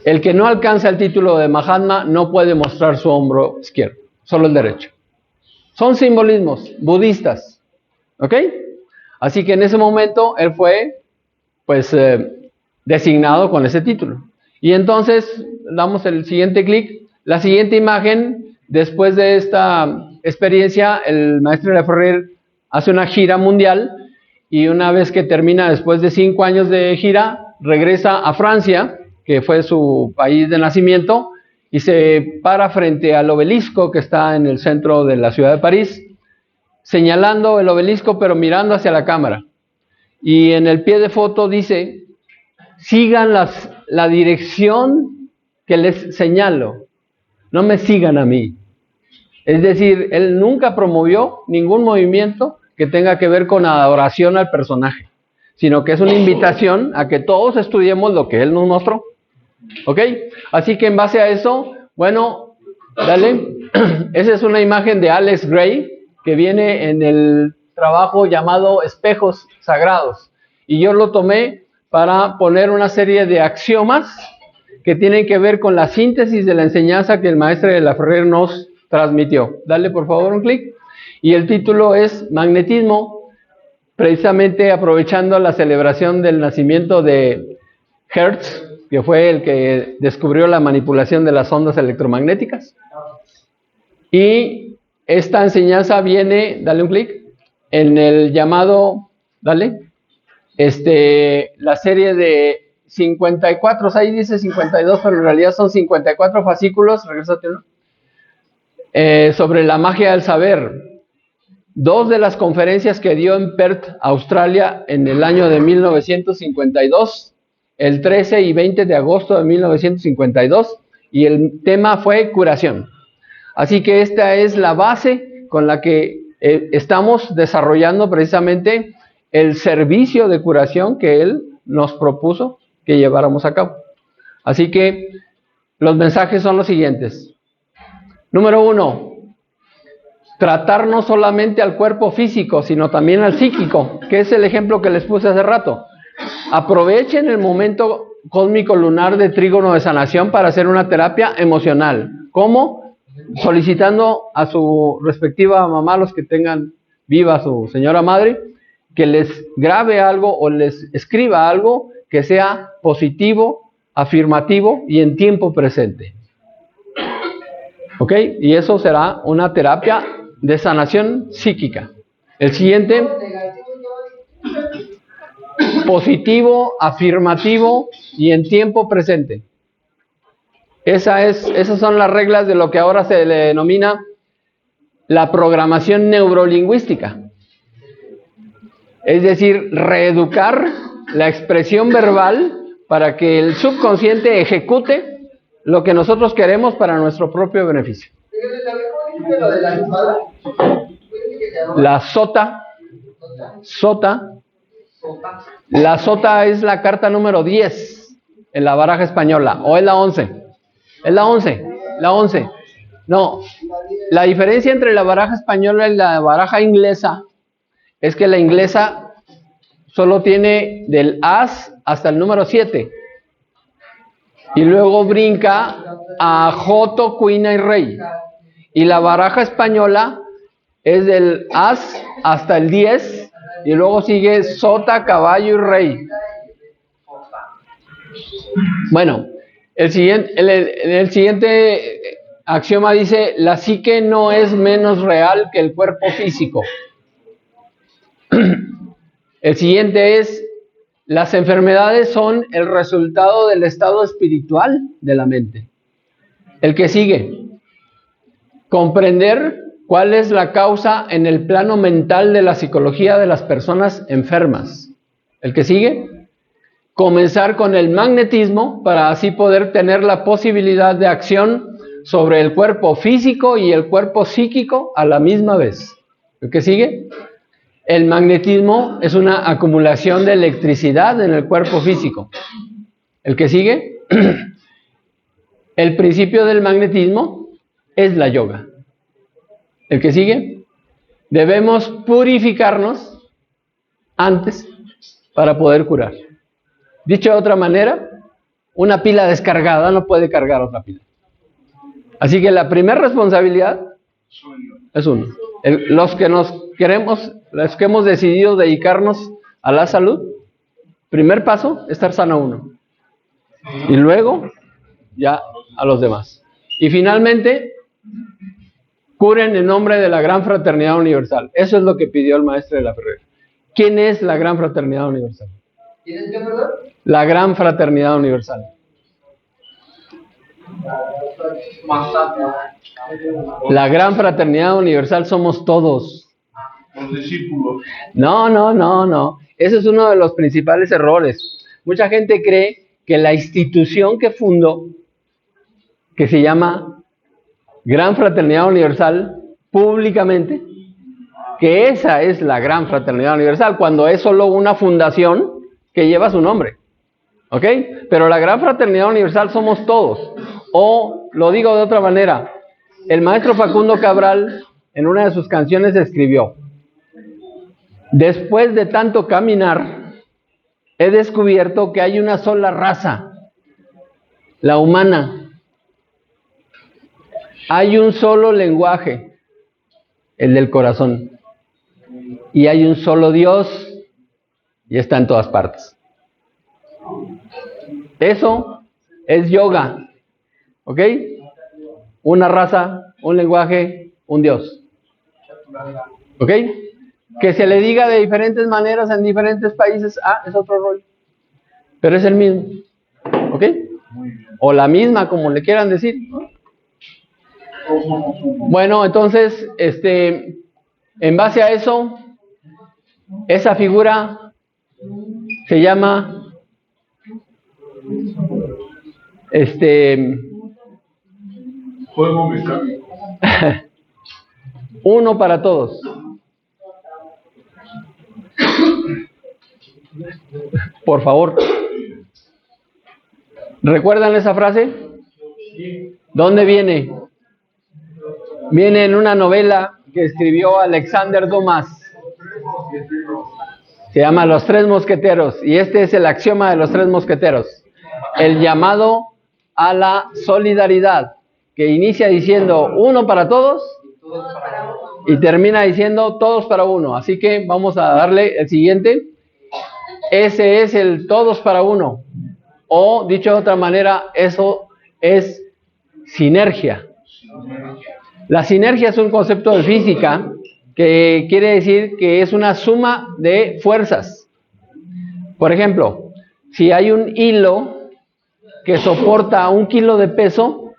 El que no alcanza el título de Mahatma no puede mostrar su hombro izquierdo, solo el derecho. Son simbolismos budistas. ¿Ok? Así que en ese momento él fue, pues, designado con ese título. Y entonces, damos el siguiente clic. La siguiente imagen, después de esta experiencia, el maestro de la Ferrer hace una gira mundial y una vez que termina, después de 5 años de gira, regresa a Francia, que fue su país de nacimiento, y se para frente al obelisco que está en el centro de la ciudad de París, señalando el obelisco pero mirando hacia la cámara. Y en el pie de foto dice, sigan la dirección que les señalo, no me sigan a mí. Es decir, él nunca promovió ningún movimiento que tenga que ver con adoración al personaje, sino que es una invitación a que todos estudiemos lo que él nos mostró. ¿Ok? Así que en base a eso, bueno, dale, esa es una imagen de Alex Gray, que viene en el trabajo llamado Espejos Sagrados. Y yo lo tomé para poner una serie de axiomas que tienen que ver con la síntesis de la enseñanza que el maestro de la Ferrer nos transmitió. Dale por favor un clic. Y el título es Magnetismo, precisamente aprovechando la celebración del nacimiento de Hertz, que fue el que descubrió la manipulación de las ondas electromagnéticas. Y esta enseñanza viene, dale un clic, en el llamado, dale, la serie de 54, ahí dice 52, pero en realidad son 54 fascículos, regresate, ¿no? Sobre la magia del saber. 2 de las conferencias que dio en Perth, Australia, en el año de 1952, el 13 y 20 de agosto de 1952, y el tema fue curación. Así que esta es la base con la que estamos desarrollando precisamente el servicio de curación que él nos propuso que lleváramos a cabo. Así que los mensajes son los siguientes. Número 1, tratar no solamente al cuerpo físico, sino también al psíquico, que es el ejemplo que les puse hace rato. Aprovechen el momento cósmico lunar de trígono de sanación para hacer una terapia emocional. ¿Cómo? Solicitando a su respectiva mamá, los que tengan viva su señora madre, que les grabe algo o les escriba algo que sea positivo afirmativo y en tiempo presente. ¿Ok? Y eso será una terapia de sanación psíquica. El siguiente, positivo, afirmativo y en tiempo presente. Esas son las reglas de lo que ahora se le denomina la programación neurolingüística. Es decir, reeducar la expresión verbal para que el subconsciente ejecute lo que nosotros queremos para nuestro propio beneficio. La sota. La sota es la carta número 10 en la baraja española, o es la 11. Es la 11. No, la diferencia entre la baraja española y la baraja inglesa es que la inglesa solo tiene del as hasta el número 7. Y luego brinca a joto, cuina y rey. Y la baraja española es del as hasta el 10. Y luego sigue sota, caballo y rey. Bueno, el siguiente axioma dice: la psique no es menos real que el cuerpo físico. El siguiente es: las enfermedades son el resultado del estado espiritual de la mente. El que sigue: comprender cuál es la causa en el plano mental de la psicología de las personas enfermas. El que sigue: comenzar con el magnetismo para así poder tener la posibilidad de acción sobre el cuerpo físico y el cuerpo psíquico a la misma vez. ¿El que sigue? El magnetismo es una acumulación de electricidad en el cuerpo físico. ¿El que sigue? El principio del magnetismo es la yoga. ¿El que sigue? Debemos purificarnos antes para poder curar. Dicho de otra manera, una pila descargada no puede cargar otra pila. Así que la primera responsabilidad es uno. Los que hemos decidido dedicarnos a la salud, primer paso, estar sano uno. Y luego, ya a los demás. Y finalmente, curen en nombre de la Gran Fraternidad Universal. Eso es lo que pidió el maestro de la Ferrer. ¿Quién es la Gran Fraternidad Universal? ¿Quién es qué, perdón? La Gran Fraternidad Universal. La Gran Fraternidad Universal somos todos. Los discípulos. No. Ese es uno de los principales errores. Mucha gente cree que la institución que fundó, que se llama Gran Fraternidad Universal, públicamente, que esa es la Gran Fraternidad Universal, cuando es solo una fundación que lleva su nombre. ¿Ok? Pero la Gran Fraternidad Universal somos todos. O, lo digo de otra manera, el maestro Facundo Cabral, en una de sus canciones, escribió: después de tanto caminar, he descubierto que hay una sola raza, la humana. Hay un solo lenguaje, el del corazón. Y hay un solo Dios, y está en todas partes. Eso es yoga. ¿Ok? Una raza, un lenguaje, un Dios. ¿Ok? Que se le diga de diferentes maneras en diferentes países, es otro rollo. Pero es el mismo. ¿Ok? O la misma, como le quieran decir. Bueno, entonces, en base a eso, esa figura se llama Fuego mecánico. uno para todos. Por favor. ¿Recuerdan esa frase? ¿Dónde viene? Viene en una novela que escribió Alexander Dumas. Se llama Los Tres Mosqueteros. Y este es el axioma de los Tres Mosqueteros. El llamado a la solidaridad, que inicia diciendo uno para todos y termina diciendo todos para uno. Así que vamos a darle el siguiente. Ese es el todos para uno. O, dicho de otra manera, eso es sinergia. La sinergia es un concepto de física que quiere decir que es una suma de fuerzas. Por ejemplo, si hay un hilo que soporta 1 kilo de peso,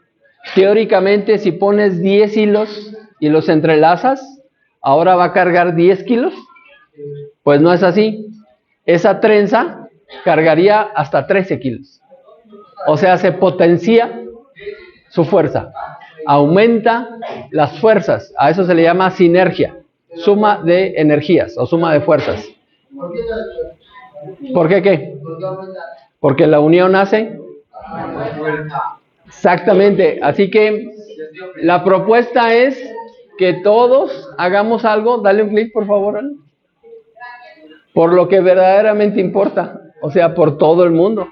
teóricamente si pones 10 hilos y los entrelazas, ahora va a cargar 10 kilos. Pues no es así. Esa trenza cargaría hasta 13 kilos. O sea, se potencia su fuerza. Aumenta las fuerzas. A eso se le llama sinergia. Suma de energías o suma de fuerzas. ¿Por qué qué? Porque la unión hace. Exactamente. Así que la propuesta es que todos hagamos algo. Dale un clic, por favor, Ale. Por lo que verdaderamente importa. O sea, por todo el mundo.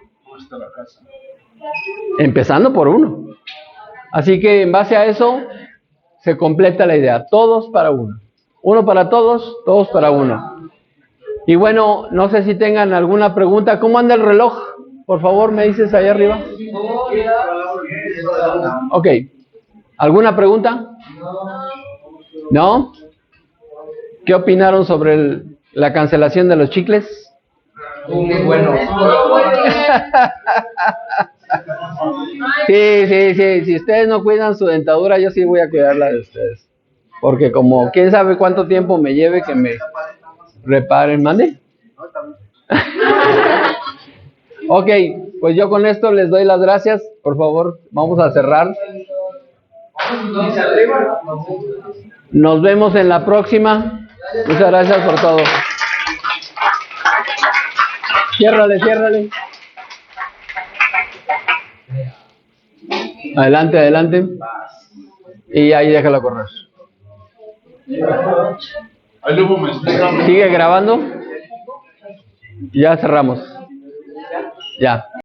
Empezando por uno. Así que en base a eso se completa la idea. Todos para uno. Uno para todos, todos para uno. Y bueno, no sé si tengan alguna pregunta. ¿Cómo anda el reloj? Por favor, me dices ahí arriba. Ok. ¿Alguna pregunta? ¿No? ¿Qué opinaron sobre la cancelación de los chicles? Muy bueno. Sí. Si ustedes no cuidan su dentadura, yo sí voy a cuidar la de ustedes. Porque como quién sabe cuánto tiempo me lleve que me reparen. ¿Mande? Ok, pues yo con esto les doy las gracias. Por favor, vamos a cerrar. Nos vemos en la próxima. Muchas gracias por todo. Ciérrale. Adelante. Y ahí déjalo correr. Ahí luego me explican. Sigue grabando. Ya cerramos. Ya.